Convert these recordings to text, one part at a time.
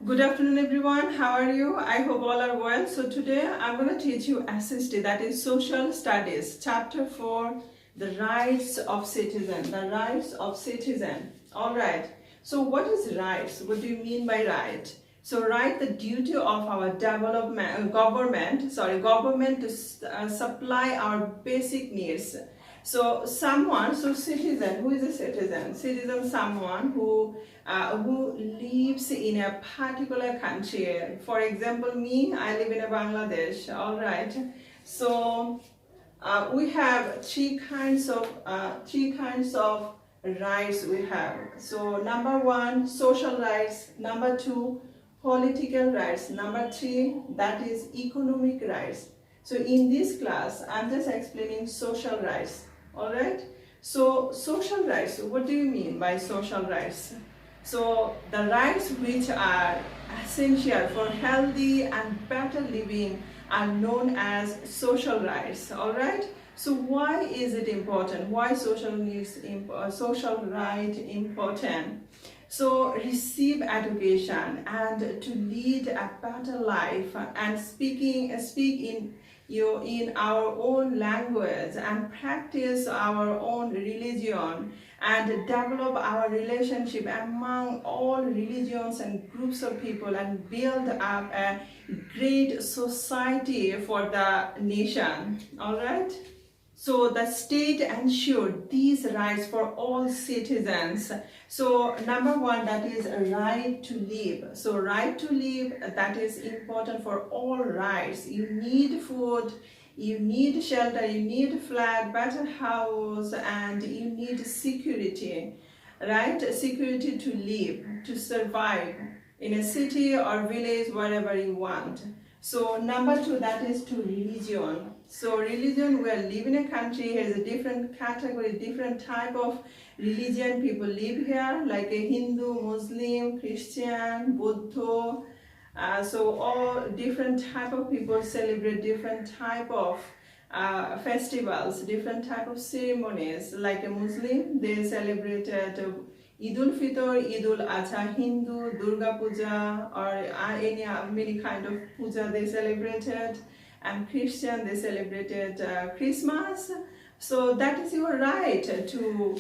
Good afternoon everyone, how are you? I hope all are well. So today I'm going to teach you SST, that is Social Studies, Chapter 4, the Rights of Citizen, the Rights of Citizen. Alright, so what is rights? What do you mean by right? So right, the duty of our government to supply our basic needs. So citizen, who is a citizen? Citizen, someone who lives in a particular country. For example, me, I live in a Bangladesh. All right. So we have three kinds of rights we have. So number one, social rights. Number two, political rights. Number three, that is economic rights. So in this class, I'm just explaining social rights. All right. So social rights, what do you mean by social rights? So the rights which are essential for healthy and better living are known as social rights. All right. So why is it important? Why social right important? So receive education and to lead a better life and speak in our own language and practice our own religion and develop our relationship among all religions and groups of people and build up a great society for the nation. All right. So the state ensured these rights for all citizens. So number one, that is a right to live. So right to live, that is important for all rights. You need food, you need shelter, you need flat, better house, and you need security, right? Security to live, to survive in a city or village, wherever you want. So number two, that is to religion. So religion, we live in a country, has a different category, different type of religion people live here, like a Hindu, Muslim, Christian, Buddha. So all different type of people celebrate different type of festivals, different type of ceremonies. Like a Muslim, they celebrated Eid al-Fitr, Eid al-Adha, Hindu, Durga Puja, or many kind of puja they celebrated. And Christian, they celebrated Christmas. So that is your right to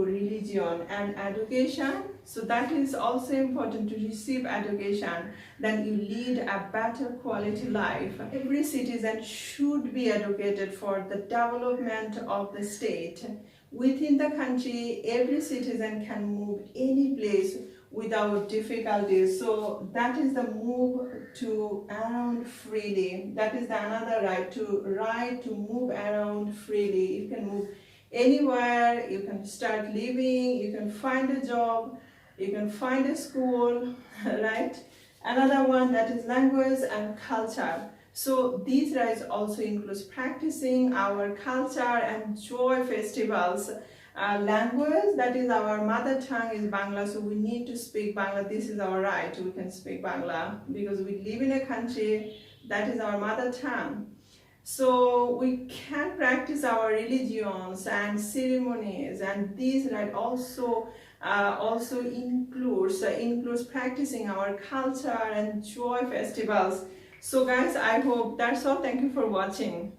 religion and education. So that is also important, to receive education. Then you lead a better quality life. Every citizen should be educated for the development of the state. Within the country, every citizen can move any place without difficulties. So that is the move to around freely. That is the another right to move around freely. You can move anywhere, you can start living, you can find a job, you can find a school, right? Another one, that is language and culture. So these rights also includes practicing our culture and joy festivals. Language, that is our mother tongue is Bangla, so we need to speak Bangla. This is our right, we can speak Bangla because we live in a country that is our mother tongue. So we can practice our religions and ceremonies, and these right also includes practicing our culture and joy festivals. So guys, I hope that's all. Thank you for watching.